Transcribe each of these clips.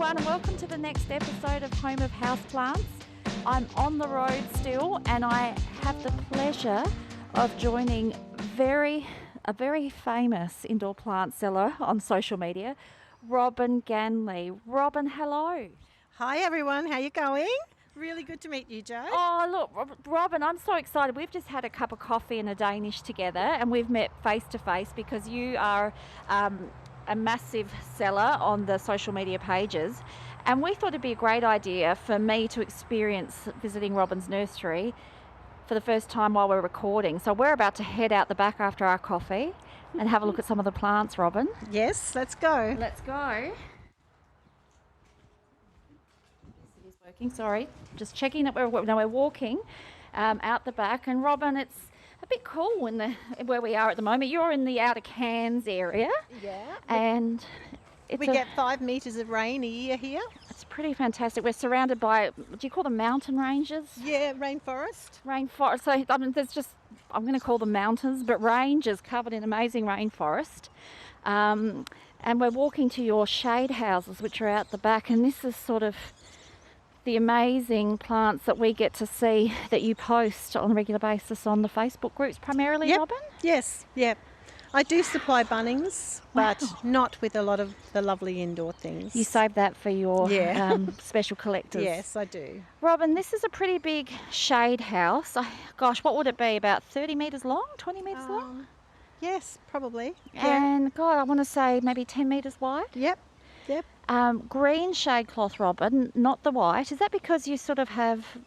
everyone, and welcome to the next episode of Home of Houseplants. I'm on the road still, and I have the pleasure of joining a very famous indoor plant seller on social media, Robyn Ganley. Robyn, hello. Hi everyone, how you going? Really good to meet you, Jo. Oh, look, Robyn, I'm so excited. We've just had a cup of coffee and a Danish together, and we've met face to face because you are a massive seller on the social media pages, and we thought it'd be a great idea for me to experience visiting Robyn's nursery for the first time while we're recording. So we're about to head out the back after our coffee and have a look at some of the plants, Robyn. Yes, let's go. Let's go. It is working, sorry. Just checking that we're walking out the back, and Robyn, it's a bit cool where we are at the moment. You're in the outer Cairns area. Yeah. And we get 5 metres of rain a year here. It's pretty fantastic. We're surrounded by, do you call them mountain ranges? Yeah, rainforest. Rainforest. So I mean, I'm going to call them mountains, but ranges covered in amazing rainforest. And we're walking to your shade houses, which are out the back. And this is sort of the amazing plants that we get to see that you post on a regular basis on the Facebook groups primarily, Yep. Robyn? Yes, yep. I do supply Bunnings, but not with a lot of the lovely indoor things. You save that for your special collectors. Yes, I do. Robyn, this is a pretty big shade house. Gosh, what would it be? About 30 metres long? 20 metres long? Yes, probably. Yeah. And God, I want to say maybe 10 metres wide. Yep. Green shade cloth, Robyn, not the white. Is that because you sort of have...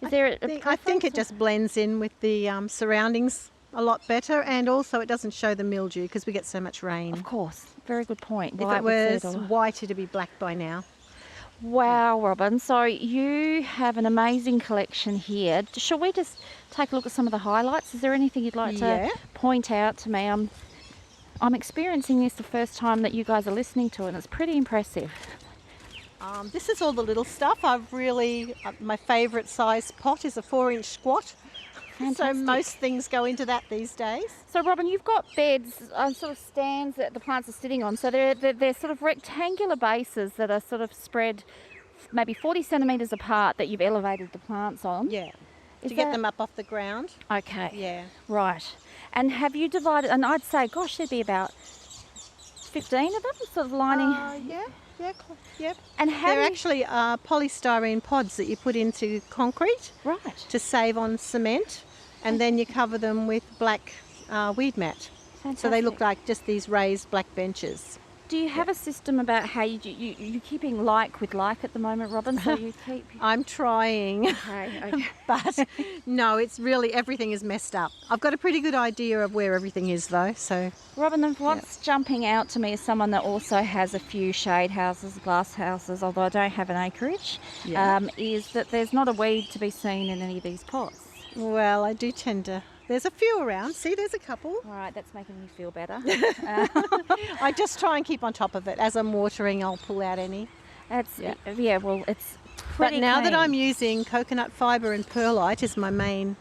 I think it just blends in with the surroundings a lot better, and also it doesn't show the mildew because we get so much rain. Of course, very good point. If it was white, it'd be black by now. Wow, Robyn. So you have an amazing collection here. Shall we just take a look at some of the highlights? Is there anything you'd like to point out to me? I'm experiencing this the first time that you guys are listening to it, and it's pretty impressive. This is all the little stuff. My favourite size pot is a 4-inch squat. Fantastic. So most things go into that these days. So Robyn, you've got beds, sort of stands that the plants are sitting on. So they're sort of rectangular bases that are sort of spread maybe 40 centimetres apart that you've elevated the plants on. Yeah. To get them up off the ground. Okay. Yeah. Right. And have you divided, and I'd say, gosh, there'd be about 15 of them sort of lining. Yep. And they're actually polystyrene pods that you put into concrete. Right. To save on cement, and then you cover them with black weed mat. Fantastic. So they look like just these raised black benches. Do you have a system about how you're keeping like with like at the moment, Robyn? So you keep... I'm trying. Okay. But no, it's really, everything is messed up. I've got a pretty good idea of where everything is though, so... Robyn, what's jumping out to me as someone that also has a few shade houses, glass houses, although I don't have an acreage, is that there's not a weed to be seen in any of these pots. Well, I do tend to... There's a few around. See, there's a couple. All right, that's making me feel better. I just try and keep on top of it. As I'm watering, I'll pull out any. Well, it's pretty But now clean. that I'm using coconut fibre and perlite as my main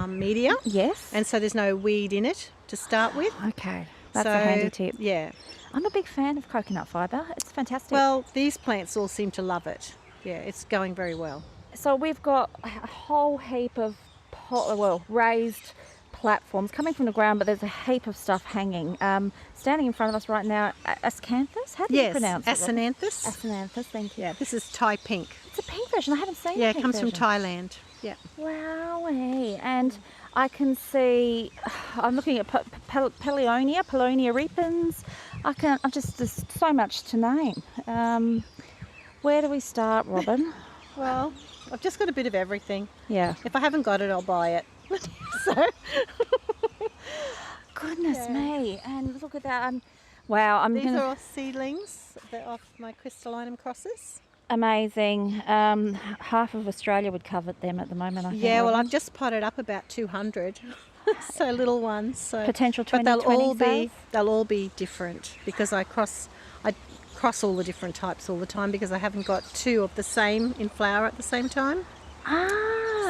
media. Yes. And so there's no weed in it to start with. Okay, that's a handy tip. Yeah. I'm a big fan of coconut fibre. It's fantastic. Well, these plants all seem to love it. Yeah, it's going very well. So we've got a whole heap of raised platforms coming from the ground, but there's a heap of stuff hanging. Standing in front of us right now, Ascanthus? How do you pronounce it? Acanthus. Acanthus, thank you. Yeah, this is Thai pink. It's a pink version. I haven't seen Yeah, the pink it comes version. from Thailand. Yeah. Wowie. And I can see, I'm looking at Paulownia repens. There's so much to name. Where do we start, Robyn? Well, I've just got a bit of everything. Yeah. If I haven't got it, I'll buy it. So. Goodness me. And look at that. Wow. These are all seedlings. They're off my crystallinum crosses. Amazing. Half of Australia would covet them at the moment, I think. Yeah, well, I've just potted up about 200. So little ones. So. Potential 20, but sales? they'll all be different because I cross all the different types all the time because I haven't got 2 of the same in flower at the same time. Ah.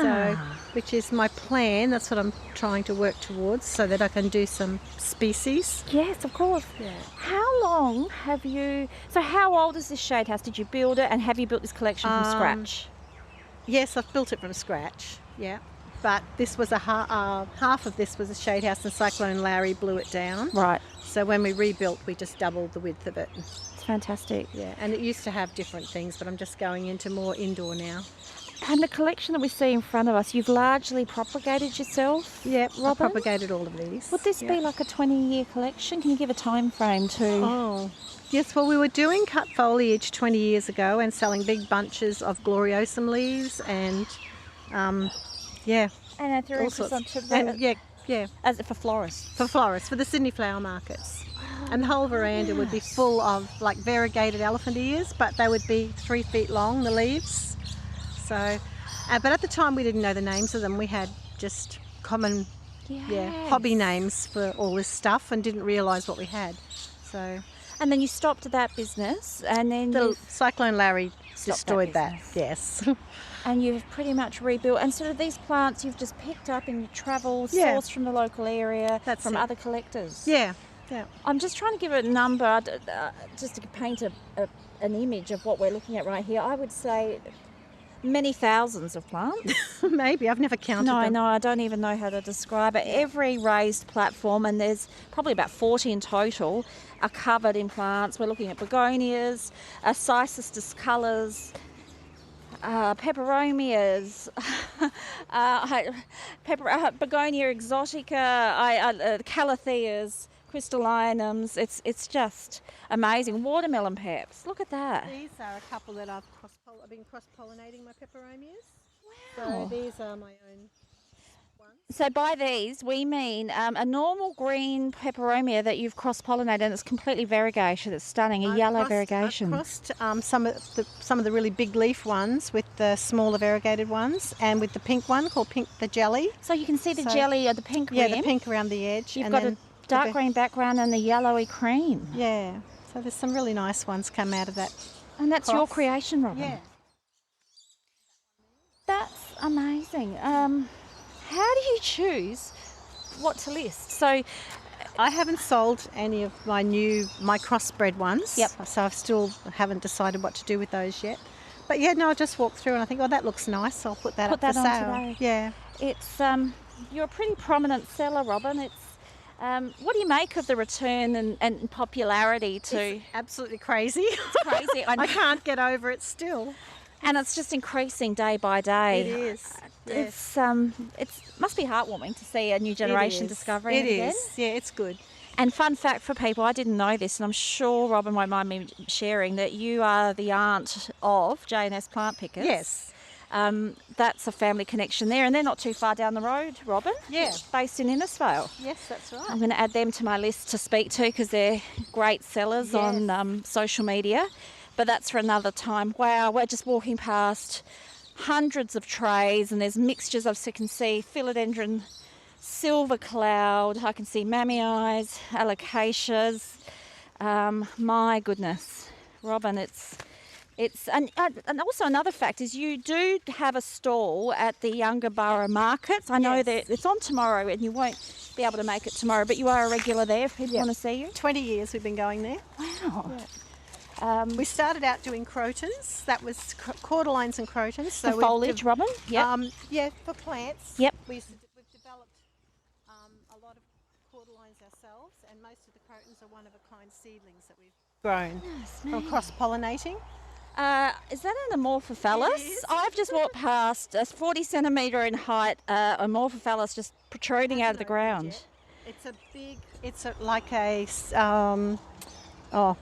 So which is my plan. That's what I'm trying to work towards so that I can do some species. Yes, of course. Yeah. How long have you... So how old is this shade house? Did you build it, and have you built this collection from scratch? Yes, I've built it from scratch, yeah. But this was half of this was a shade house, and Cyclone Larry blew it down. Right. So when we rebuilt, we just doubled the width of it. It's fantastic. Yeah, and it used to have different things, but I'm just going into more indoor now. And the collection that we see in front of us, you've largely propagated yourself? Yep, I Robyn? propagated all of these. Would this be like a 20-year collection? Can you give a time frame to... Oh, yes, well, we were doing cut foliage 20 years ago and selling big bunches of gloriosum leaves and, yeah. And through all sorts. And, yeah. As for florists? For florists, for the Sydney flower markets. And the whole veranda would be full of like variegated elephant ears, but they would be 3 feet long, the leaves. So, but at the time we didn't know the names of them. We had just common, hobby names for all this stuff and didn't realise what we had. So. And then you stopped that business, and then the Cyclone Larry destroyed that. Yes. And you've pretty much rebuilt. And sort of these plants you've just picked up in your travels, sourced from the local area, from other collectors. Yeah. Yeah. I'm just trying to give it a number, just to paint an image of what we're looking at right here. I would say many thousands of plants. Maybe, I've never counted them. No, I don't even know how to describe it. Every raised platform, and there's probably about 40 in total, are covered in plants. We're looking at begonias, cysistus colours, peperomias, begonia exotica, calatheas, crystallinums. It's just amazing. Watermelon peps. Look at that. These are a couple that I've been cross-pollinating my peperomias. Wow. So these are my own ones. So by these we mean a normal green peperomia that you've cross-pollinated, and it's completely variegated. It's stunning, yellow variegation. I've crossed some of the really big leaf ones with the smaller variegated ones, and with the pink one called Pink the Jelly. So you can see the jelly or the pink rim. Yeah, the pink around the edge. You've got a dark green background and the yellowy cream. Yeah. So there's some really nice ones come out of that. And that's your creation, Robyn. Yeah. That's amazing. How do you choose what to list? So I haven't sold any of my crossbred ones. Yep. So I still haven't decided what to do with those yet. But yeah, no, I just walked through and I think, oh, that looks nice. So I'll put that up for sale. Today. Yeah. It's you're a pretty prominent seller, Robyn. It's what do you make of the return and popularity to? It's absolutely crazy. It's crazy. I can't get over it still. And it's just increasing day by day. It is. It's must be heartwarming to see a new generation discovering it again. It is. Yeah, it's good. And fun fact for people, I didn't know this, and I'm sure Robyn won't mind me sharing that you are the aunt of J&S Plant Pickers. Yes. That's a family connection there, and they're not too far down the road, Robyn. Yeah. Based in Innisfail. Yes, that's right. I'm going to add them to my list to speak to because they're great sellers on social media. But that's for another time. Wow, we're just walking past hundreds of trays, and there's mixtures of, so you can see philodendron, silver cloud, I can see mammy eyes, alocasias. My goodness, Robyn, it's and also another fact is you do have a stall at the Younger Borough markets. I know that it's on tomorrow, and you won't be able to make it tomorrow, but you are a regular there if people want to see you. 20 years we've been going there. Wow. Yeah. We started out doing crotons. That was cordyline and crotons. So the foliage, Robyn? Yep. Yeah, for plants. Yep. We've developed a lot of cordylines ourselves, and most of the crotons are one-of-a-kind seedlings that we've grown from cross-pollinating. Is that an Amorphophallus? It is. I've just walked past a 40 centimetre in height Amorphophallus just protruding out of the ground. It's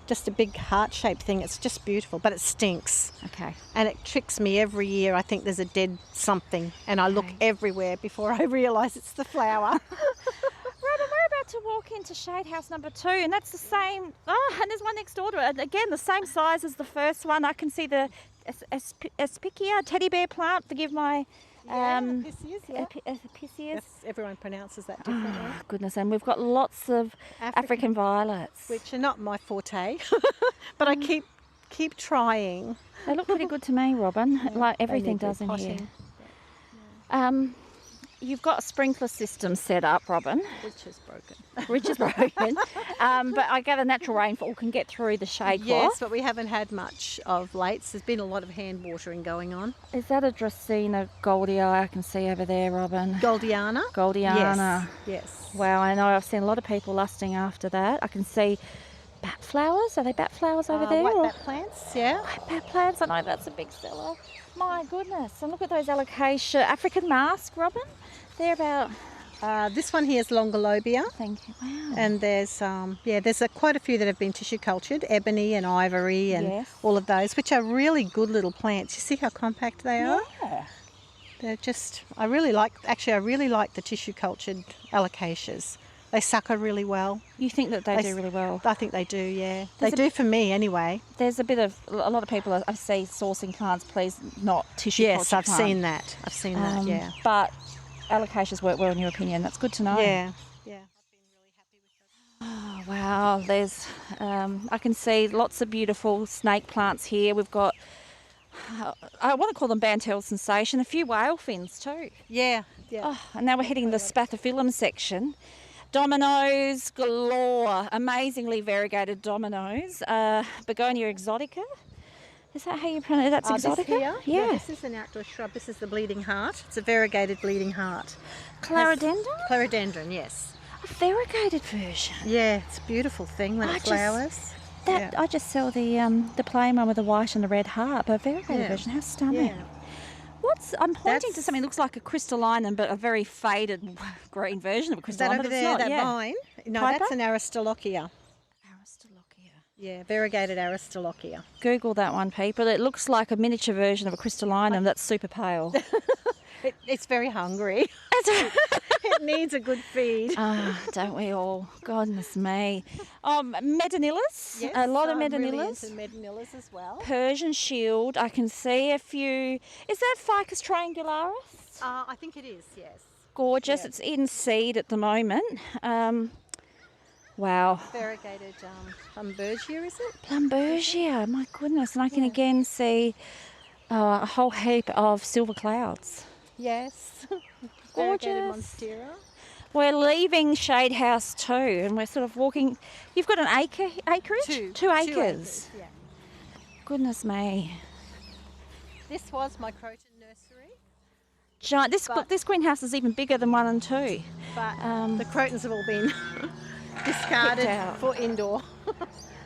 just a big heart-shaped thing. It's just beautiful, but it stinks. Okay. And it tricks me every year. I think there's a dead something, and I look everywhere before I realise it's the flower. Robyn, we're about to walk into shade house number 2, and that's the same. Oh, and there's one next door to it. Again, the same size as the first one. I can see the Aspicia teddy bear plant to give my Apicias, Apicias. Yes, everyone pronounces that differently. Oh, goodness, and we've got lots of African violets, which are not my forte, but I keep trying. They look pretty good to me, Robyn. Like everything does in here. you've got a sprinkler system set up, Robyn, Which is broken. which is broken. But I gather natural rainfall can get through the shade cloth. Yes, but we haven't had much of late. There's been a lot of hand watering going on. Is that a Dracaena Goldii I can see over there, Robyn? Goldiana? Goldiana. Yes. Wow, I know. I've seen a lot of people lusting after that. I can see bat flowers. Are they bat flowers over there? White bat plants, yeah. White bat plants. I know that's a big seller. My goodness. And look at those alocasia African mask, Robyn. They're about... This one here is Longalobia. Thank you. Wow. And there's quite a few that have been tissue cultured, ebony and ivory and Yes. all of those, which are really good little plants. You see how compact they are? Yeah. They're just, I really like the tissue cultured alocasias. They sucker really well. You think that they do really well? I think they do, yeah. There's They do for me anyway. There's a lot of people I see sourcing plants, please not tissue Yes, culture I've plants. seen that. I've seen that, yeah. But alocasias work well in your opinion. That's good to know. Yeah, yeah. I've been really happy with those. Oh, wow. There's, I can see lots of beautiful snake plants here. We've got, I want to call them Bantel Sensation, a few whale fins too. Yeah, yeah. Oh, and now we're hitting the Spathiphyllum section. Dominoes galore, amazingly variegated dominoes. Begonia exotica. Is that how you pronounce it? That's exotica? This here? Yeah. This is an outdoor shrub. This is the bleeding heart. It's a variegated bleeding heart. Clarendon? Clarendon, yes. A variegated version. Yeah, it's a beautiful thing when it flowers. I just saw the plain one with the white and the red heart, but a variegated version. How stunning. Yeah. I'm pointing to something that looks like a crystallinum, but a very faded green version of a Is that crystallinum. over but it's there, not. that Yeah. vine? No, Piper? that's an Aristolochia. Aristolochia. Yeah, variegated Aristolochia. Google that one, people. It looks like a miniature version of a crystallinum that's super pale. It's very hungry. It needs a good feed. Don't we all? Goodness me. Medanillas. Yes, A lot of I'm medanillas. really into medanillas as well. Persian shield. I can see a few. Is that Ficus triangularis? I think it is, yes. Gorgeous. Yeah. It's in seed at the moment. Wow. Variegated Plumbergia, is it? Plumbergia. My goodness. And I can again see a whole heap of silver clouds. Yes. Gorgeous. Variegated Monstera. We're leaving Shade House too, and we're sort of walking. You've got an acreage? Two acres. Yeah. Goodness me. This was my Croton nursery, Giant. This greenhouse is even bigger than 1 and 2. but the Crotons have all been discarded Picked out. for indoor.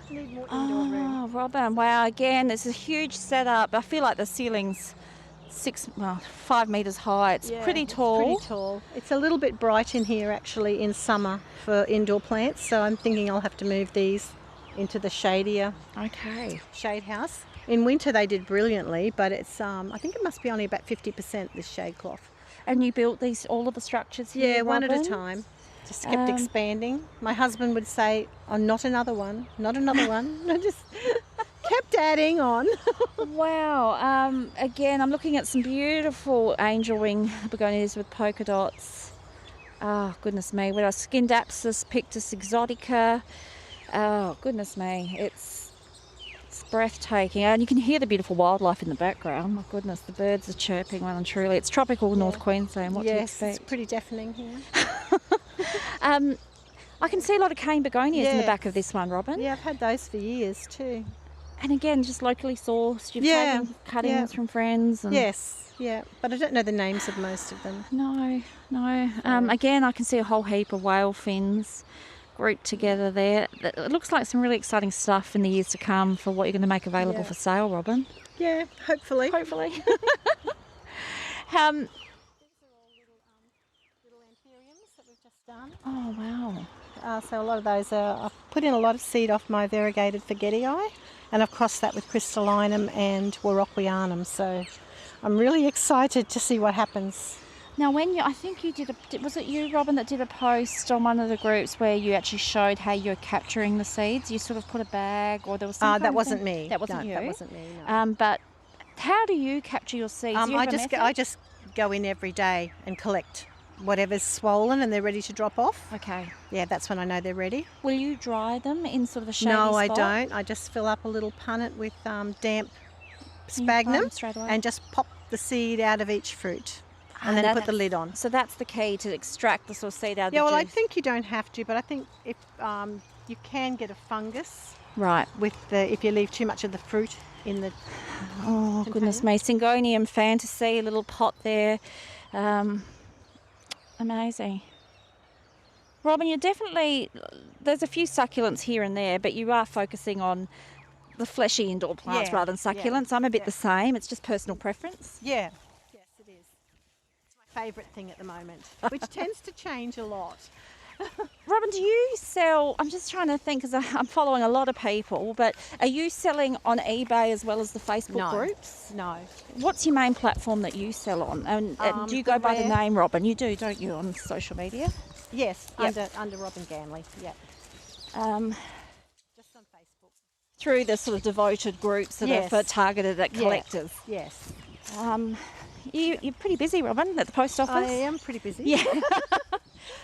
Need more indoor room. Oh, Robyn, wow, again, it's a huge setup. I feel like the ceiling's 5 metres high. It's pretty tall. It's pretty tall. It's a little bit bright in here actually in summer for indoor plants, so I'm thinking I'll have to move these into the shadier shade house. In winter they did brilliantly, but it's I think it must be only about 50% this shade cloth. And you built all of the structures here, Yeah, one at a Robyn? time. Just kept expanding. My husband would say, "Oh, not another one, not another one." I just kept adding on. Wow. Again, I'm looking at some beautiful angel wing begonias with polka dots. Oh, goodness me. With our Scindapsus pictus exotica. Oh, goodness me. It's breathtaking. And you can hear the beautiful wildlife in the background. My goodness, the birds are chirping well and truly. It's tropical North Queensland. What do you expect? It's pretty deafening here. I can see a lot of cane begonias in the back of this one, Robyn. Yeah, I've had those for years too. And again, just locally sourced. You've Yeah, taken cuttings yeah. from friends. And Yes, yeah, but I don't know the names of most of them. No. Again, I can see a whole heap of whale fins grouped together there. It looks like some really exciting stuff in the years to come for what you're going to make available Yeah. for sale, Robyn. Yeah, hopefully. Hopefully. These are all little anthuriums that we've just done. Oh, wow. So a lot of those I've put in a lot of seed off my variegated forgetii, and I've crossed that with crystallinum and warocquianum. So I'm really excited to see what happens. Now, I think you was it you, Robyn, that did a post on one of the groups where you actually showed how you're capturing the seeds? You sort of put a bag, or there was some kind That of wasn't thing? me. That wasn't No, you. that wasn't me. No. But how do you capture your seeds? Do you have a method? I just go in every day and collect whatever's swollen and they're ready to drop off. Okay. Yeah, that's when I know they're ready. Will you dry them in sort of a shady No, I spot? don't. I just fill up a little punnet with damp You plant sphagnum them straight away? and just pop the seed out of each fruit. and then put the lid on. So that's the key to extract the sort of seed out of the Yeah, well, juice. I think you don't have to, but I think if you can get a fungus Right. if you leave too much of the fruit in the Oh, goodness me. Syngonium Fantasy, a little pot there. Amazing. Robyn, there's a few succulents here and there, but you are focusing on the fleshy indoor plants rather than succulents. I'm a bit the same. It's just personal preference. Yeah. Yes, it is. It's my favourite thing at the moment, which tends to change a lot. Robyn, do you sell, I'm just trying to think because I'm following a lot of people, but are you selling on eBay as well as the Facebook groups? No. What's your main platform that you sell on? And do you go by the name Robyn? You do, don't you, on social media? Yes, under Robyn Ganley, yeah. Just on Facebook. Through the sort of devoted groups that are targeted at collectors. Yes. You're pretty busy, Robyn, at the post office. I am pretty busy. Yeah.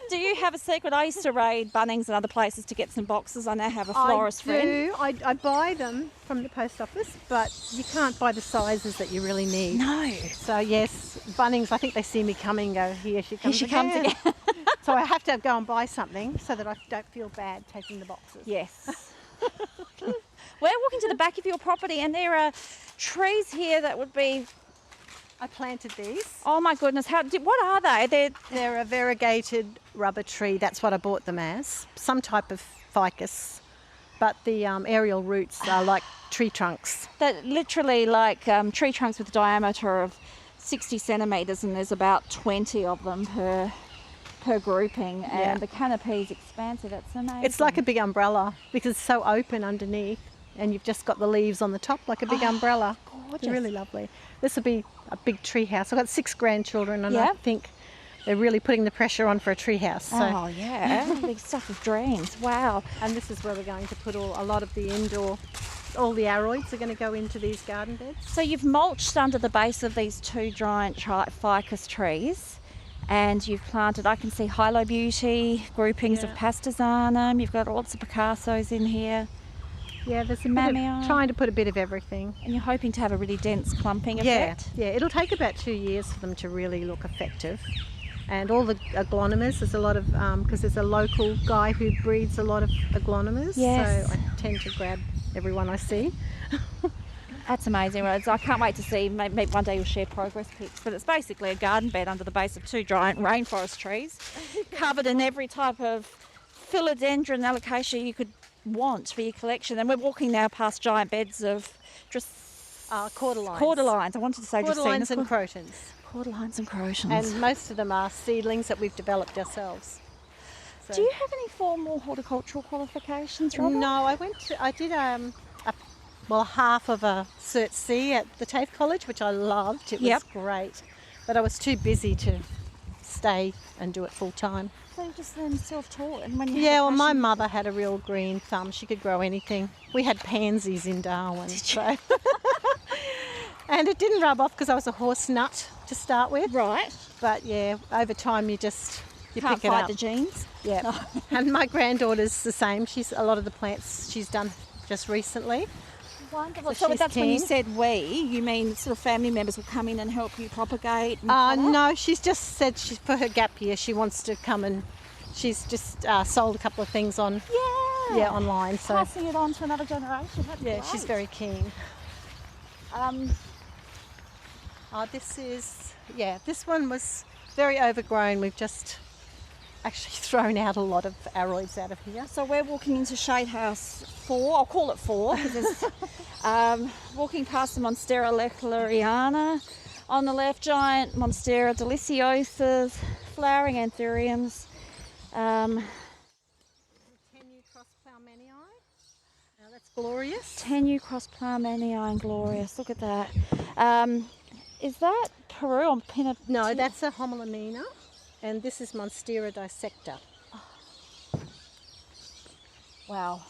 Do you have a secret? I used to raid Bunnings and other places to get some boxes. I now have a florist friend. I buy them from the post office, but you can't buy the sizes that you really need. No. So yes, Bunnings, I think they see me coming and go, here she comes again. again. So I have to go and buy something so that I don't feel bad taking the boxes. Yes. We're walking to the back of your property and there are trees here that would be... I planted these. Oh my goodness, what are they? They're a variegated rubber tree. That's what I bought them as. Some type of ficus. But the aerial roots are like tree trunks. They're literally like tree trunks with a diameter of 60 centimetres and there's about 20 of them per grouping and the canopy is expansive. That's amazing. It's like a big umbrella because it's so open underneath and you've just got the leaves on the top like a big umbrella. Gorgeous. It's really lovely. This will be a big tree house. I've got 6 grandchildren and I think they're really putting the pressure on for a tree house. So. Oh yeah, big stuff of dreams. Wow. And this is where we're going to put a lot of the indoor, all the aroids are going to go into these garden beds. So you've mulched under the base of these 2 giant ficus trees and you've planted, I can see Hilo Beauty, groupings of Pastazanum, you've got lots of Picassos in here. Yeah, there's trying to put a bit of everything. And you're hoping to have a really dense clumping effect? Yeah, it'll take about 2 years for them to really look effective. And all the aglonimas, there's a lot of, because there's a local guy who breeds a lot of aglonimas. Yes. So I tend to grab everyone I see. That's amazing. I can't wait to see, maybe one day you'll share progress pics, but it's basically a garden bed under the base of 2 giant rainforest trees, covered in every type of philodendron alocasia you could want for your collection. And we're walking now past giant beds of cordyline. Cordyline. I wanted to say cordyline and crotons. Cordyline and crotons. And most of them are seedlings that we've developed ourselves. So. Do you have any formal horticultural qualifications, Robyn? No, I did half of a Cert C at the TAFE College, which I loved. It was great, but I was too busy to stay and do it full time. So you just then self-taught, and when my mother had a real green thumb. She could grow anything. We had pansies in Darwin, so and it didn't rub off because I was a horse nut to start with. Right. But yeah, over time you can't pick it fight up. the genes. Yeah. And my granddaughter's the same. She's a lot of the plants she's done just recently. Wonderful. So that's when you said you mean sort of family members will come in and help you propagate? No, she's just said for her gap year she wants to come and she's just sold a couple of things on online. So passing it on to another generation. That's great. she's very keen. This one was very overgrown. We've just actually thrown out a lot of aroids out of here. So we're walking into Shade House 4, I'll call it 4, because walking past the Monstera lechleriana. On the left, giant Monstera deliciosas, flowering anthuriums. 10U cross Plougmanii. Now that's glorious. 10U cross Plougmanii and glorious. Look at that. Is that Peru on Pinna? No, that's a homolamina. And this is Monstera dissecta. Wow.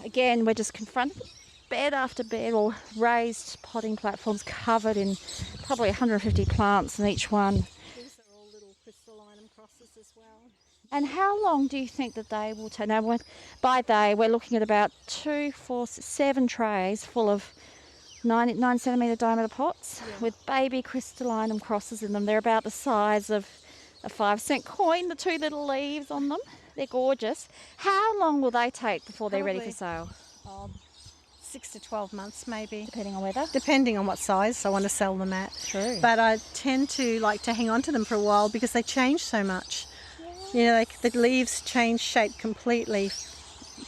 Again, we're just confronted bed after bed or raised potting platforms covered in probably 150 plants in each one. These are all little crystallinum crosses as well. And how long do you think that they will take? Now, by they, we're looking at about 2, 4, 7 trays full of 9 centimetre diameter pots with baby crystallinum crosses in them. They're about the size of a 5-cent coin, the 2 little leaves on them. They're gorgeous. How long will they take before they're ready for sale? 6 to 12 months maybe. Depending on weather? Depending on what size I want to sell them at. True. But I tend to like to hang on to them for a while because they change so much. You know, the leaves change shape completely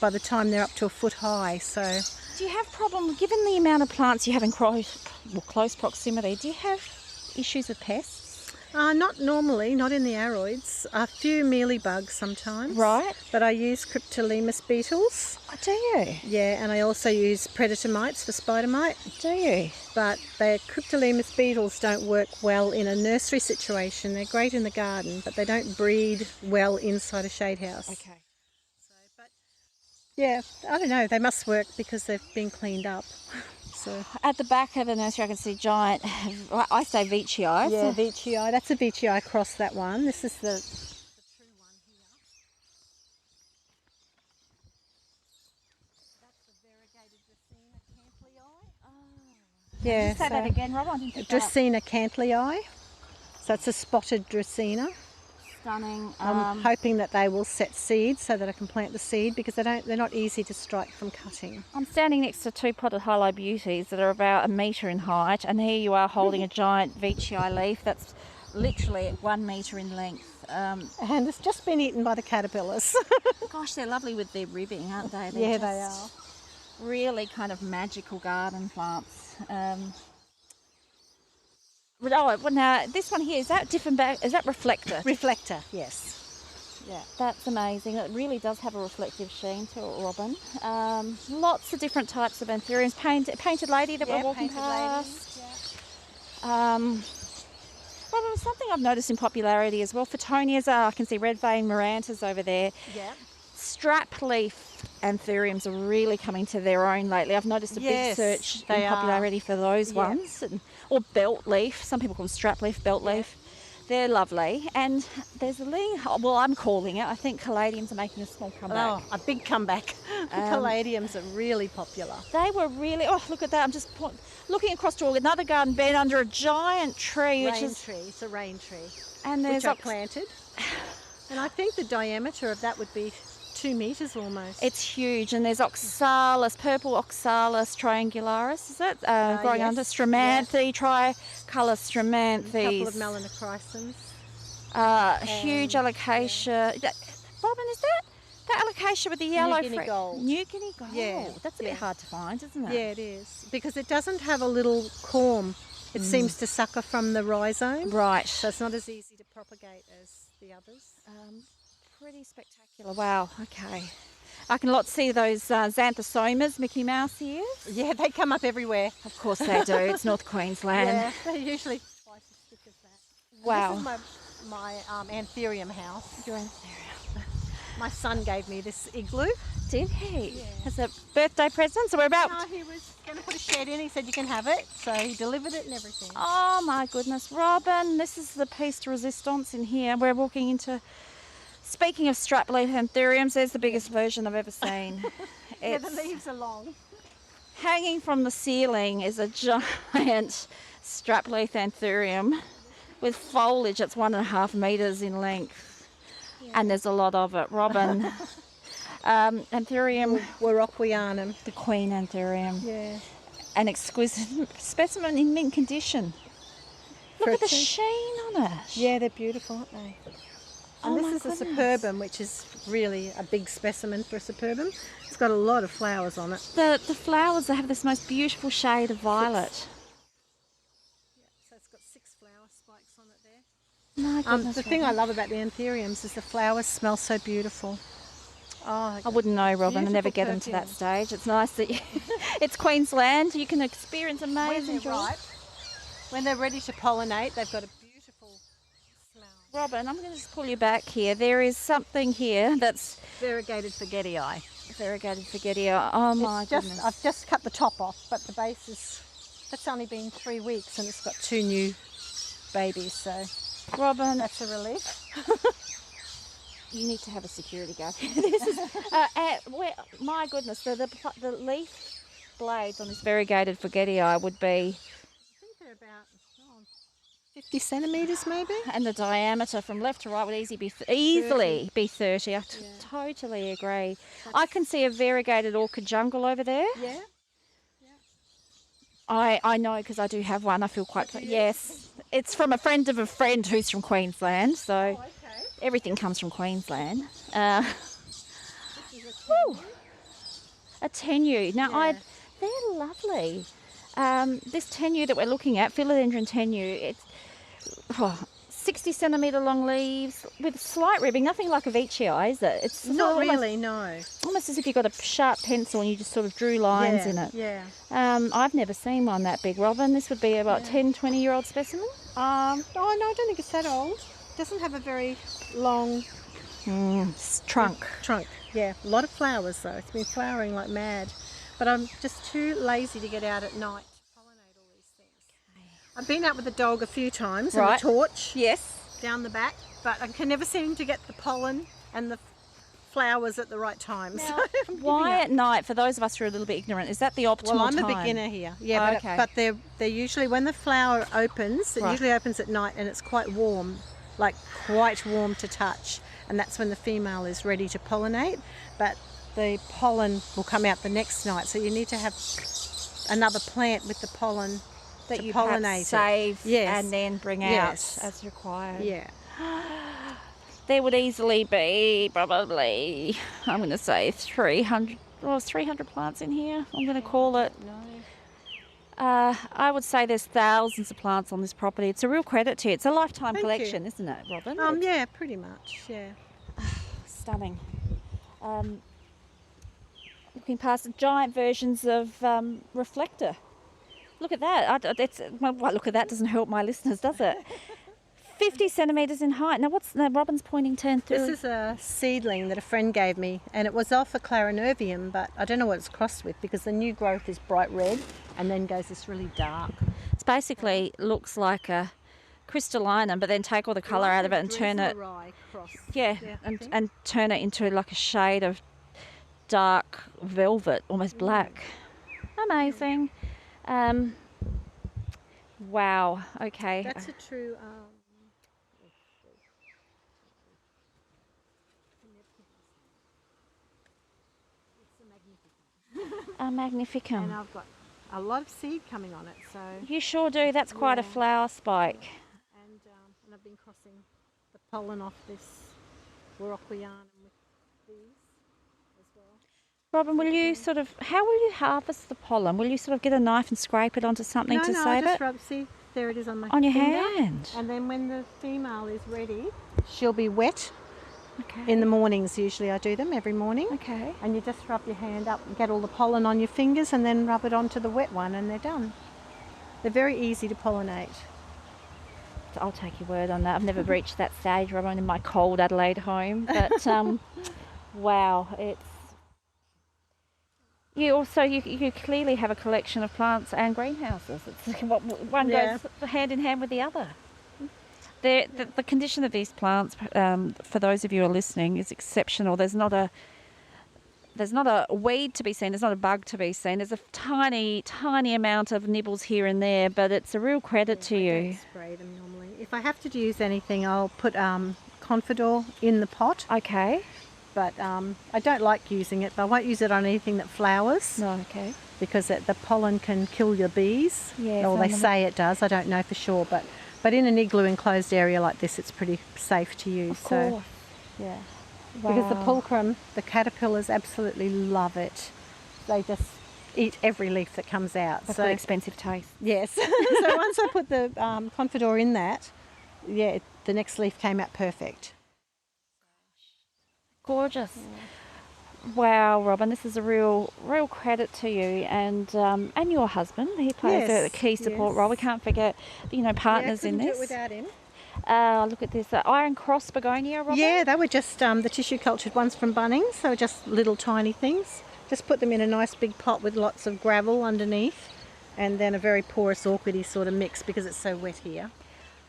by the time they're up to a foot high. So, do you have problem, given the amount of plants you have in close proximity, do you have issues with pests? Not normally, not in the aroids. A few mealybugs sometimes. Right. But I use Cryptolemus beetles. Oh, do you? Yeah, and I also use predator mites for spider mite. Do you? But the Cryptolemus beetles don't work well in a nursery situation. They're great in the garden, but they don't breed well inside a shade house. Okay. Yeah, I don't know. They must work because they've been cleaned up. So at the back of the nursery, I can see giant. I say veitchii. Yeah, veitchii. That's a veitchii cross. That one. This is the true one here. That's the variegated Dracaena cantlei. Oh. Yeah. Say that again, Rob. I didn't pick that up. Dracaena cantlei. So it's a spotted Dracaena. Stunning. I'm hoping that they will set seed so that I can plant the seed because they're not easy to strike from cutting. I'm standing next to 2 potted high-low beauties that are about 1 metre in height, and here you are holding a giant veitchii leaf that's literally 1 metre in length. And it's just been eaten by the caterpillars. Gosh, they're lovely with their ribbing, aren't they? Yeah, they are. Really kind of magical garden plants. Oh, well, now this one here, is that different back? Is that reflector? Reflector, yes. Yeah, that's amazing. It really does have a reflective sheen to it, Robyn. Lots of different types of anthuriums. Painted lady that we're walking past. Robyn, something I've noticed in popularity as well. Phoetonias I can see red vein marantas over there. Yeah. Strap leaf anthuriums are really coming to their own lately. I've noticed a big surge in popularity for those ones. Or belt leaf. Some people call them strap leaf, belt leaf. They're lovely. And there's a well, I'm calling it. I think caladiums are making a small comeback. Oh, a big comeback. Caladiums are really popular. They were really, look at that. I'm just looking across to another garden bed under a giant tree. It's a rain tree. And there's which I planted. And I think the diameter of that would be 2 metres almost. It's huge, and there's oxalis, purple oxalis triangularis, is it? Growing under Stramanthe, tricolour Stramanthe. A couple of melanochrysums. Huge alocasia. Robyn, is that alocasia with the yellow New Guinea gold? New Guinea gold. Yeah. That's a bit hard to find, isn't it? Yeah, it is. Because it doesn't have a little corm. It seems to sucker from the rhizome. Right. So it's not as easy to propagate as the others. Pretty spectacular. Wow, okay. I can see those xanthosomas, Mickey Mouse ears. Yeah, they come up everywhere. Of course they do. It's North Queensland. Yeah, they're usually twice as thick as that. Wow. And this is my anthurium house. Your anthurium. My son gave me this igloo. Did he? Yeah. As a birthday present? So we're about... No, he was going to put a shed in. He said you can have it. So he delivered it and everything. Oh my goodness. Robyn, this is the piece de resistance in here. We're walking into... Speaking of strap leaf anthuriums, there's the biggest version I've ever seen. Yeah, the leaves are long. Hanging from the ceiling is a giant strap leaf anthurium with foliage that's 1.5 metres in length. Yeah. And there's a lot of it. Robyn, anthurium... Warocquianum. The queen anthurium. Yeah. An exquisite specimen in mint condition. Look at the sheen on it. Yeah, they're beautiful, aren't they? And this is a superbum, which is really a big specimen for a superbum. It's got a lot of flowers on it. The flowers, they have this most beautiful shade of violet. Yeah, so it's got 6 flower spikes on it there. My goodness, the thing I love about the anthuriums is the flowers smell so beautiful. Oh, I wouldn't know, Robyn. I never get them to that stage. It's nice that it's Queensland. You can experience amazing joy. When they're ready to pollinate, they've got a beautiful smell. Robyn, I'm going to just pull you back here. There is something here that's... Variegated forgetii. Variegated forgetii. Oh my goodness. I've just cut the top off, but the base is... It's only been 3 weeks and it's got 2 new babies, so... Robyn... That's a relief. You need to have a security guard. This is... my goodness, the leaf blades on this variegated forgetii would be... I think they're about 50 centimetres maybe. And the diameter from left to right would easily be 30. I totally agree. I can see a variegated orchid jungle over there. Yeah. I know because I do have one. I feel quite... Yes. It's from a friend of a friend who's from Queensland. So everything comes from Queensland. A tenue. Now, they're lovely. This tenue that we're looking at, philodendron tenue, it's 60 centimetre long leaves with slight ribbing, nothing like a veitchii, is it? It's not really, no. Almost as if you got a sharp pencil and you just sort of drew lines in it. Yeah. I've never seen one that big, Robyn. This would be about 10, 20-year-old specimen? Oh, no, I don't think it's that old. It doesn't have a very long trunk. Yeah. A lot of flowers, though. It's been flowering like mad. But I'm just too lazy to get out at night to pollinate all these things. I've been out with the dog a few times and a torch down the back, but I can never seem to get the pollen and the flowers at the right time. Now, so why at night, for those of us who are a little bit ignorant, is that the optimal time? Well, I'm a beginner here. Yeah, but they're usually, when the flower opens, it usually opens at night and it's quite warm, like quite warm to touch. And that's when the female is ready to pollinate. But the pollen will come out the next night, so you need to have another plant with the pollen that to you pollinate save and then bring out as required. Yeah. There would easily be probably, I'm going to say 300 plants in here. I'm going to call it. I would say there's thousands of plants on this property. It's a real credit to you. It's a lifetime collection, isn't it, Robyn? Yeah, pretty much. Yeah. Stunning. Looking past the giant versions of reflector. Look at that. Look at that doesn't help my listeners, does it? 50 centimetres in height. Now, Robyn's pointing turn through? This is a seedling that a friend gave me, and it was off a clarinervium, but I don't know what it's crossed with because the new growth is bright red and then goes this really dark. It basically looks like a crystallinum, but then take all the colour out of it and turn it. And turn it into like a shade of dark velvet, almost black. Amazing. Wow. Okay. That's a true. Magnificum. And I've got a lot of seed coming on it, so. You sure do. That's quite a flower spike. And I've been crossing the pollen off this Warocqueanum with these as well. Robyn, how will you harvest the pollen? Will you sort of get a knife and scrape it onto something to save it? No, see, there it is on my your finger. hand. And then when the female is ready, she'll be wet. In the mornings, usually I do them every morning. Okay. And you just rub your hand up and get all the pollen on your fingers and then rub it onto the wet one and they're done. They're very easy to pollinate. I'll take your word on that. I've never reached that stage, Robyn, in my cold Adelaide home. But wow, it's... You clearly have a collection of plants and greenhouses. It's one goes hand in hand with the other. The condition of these plants, for those of you who are listening, is exceptional. There's not a weed to be seen. There's not a bug to be seen. There's a tiny, tiny amount of nibbles here and there, but it's a real credit to you. I don't spray them normally. If I have to use anything, I'll put Confidor in the pot. Okay. But I don't like using it, but I won't use it on anything that flowers. No, okay. Because the pollen can kill your bees. Yes. Or they say it does. I don't know for sure, but in an igloo enclosed area like this, it's pretty safe to use. Of course. Yeah. Wow. Because the pulchrum, the caterpillars absolutely love it. They just eat every leaf that comes out. That's an expensive taste. Yes. So once I put the Confidor in that, the next leaf came out perfect. Gorgeous. Yeah. Wow, Robyn, this is a real credit to you and your husband. He plays a key support role. We can't forget, partners in this. Do it without him. Look at this, iron cross begonia, Robyn. Yeah, they were just the tissue cultured ones from Bunnings. They were just little tiny things. Just put them in a nice big pot with lots of gravel underneath, and then a very porous orchidy sort of mix because it's so wet here.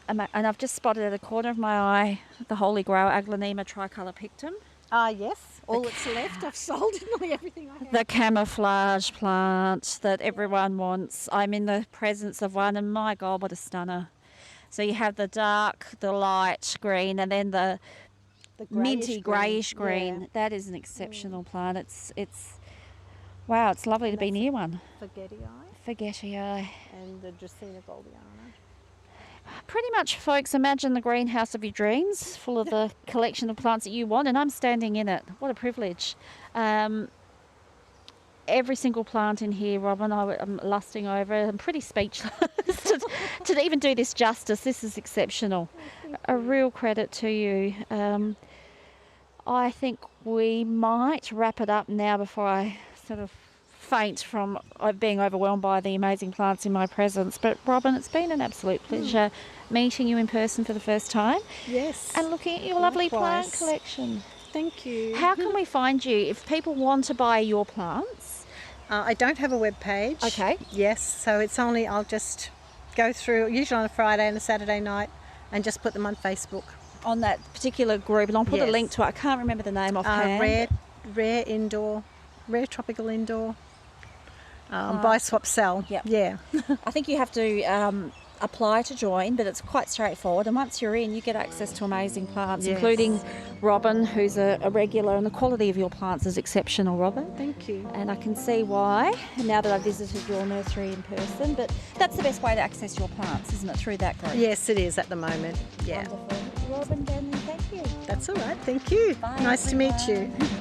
And I've just spotted at the corner of my eye the holy grail Aglaonema tricolour pictum. Yes. All that's left. I've sold nearly everything I have. The camouflage plant that everyone wants. I'm in the presence of one, and my God, what a stunner. So you have the dark, the light green, and then the minty greyish green. Yeah. That is an exceptional plant. It's wow, it's lovely to be near one. Forgetii. And the Dracaena goldiana. Pretty much, folks, imagine the greenhouse of your dreams, full of the collection of plants that you want, and I'm standing in it. What a privilege. Every single plant in here, Robyn, I'm lusting over. I'm pretty speechless to even do this justice. This is exceptional. A real credit to you. I think we might wrap it up now before I sort of faint from being overwhelmed by the amazing plants in my presence. But Robyn, it's been an absolute pleasure meeting you in person for the first time. Yes. And looking at your lovely plant collection. Thank you. How can we find you if people want to buy your plants? I don't have a web page. Okay. Yes, so it's only, I'll just go through, usually on a Friday and a Saturday night, and just put them on Facebook. On that particular group, and I'll put a Yes. link to it. I can't remember the name offhand. Rare tropical indoor. Buy, swap, sell. Yep. Yeah. I think you have to apply to join, but it's quite straightforward. And once you're in, you get access to amazing plants, Yes. including Robyn, who's a regular, and the quality of your plants is exceptional, Robyn. Thank you. And I can see why now that I've visited your nursery in person. But that's the best way to access your plants, isn't it? Through that group. Yes, it is at the moment. Yeah. Wonderful. Robyn Ganley, thank you. That's all right. Thank you. Bye, Nice to meet everyone. you.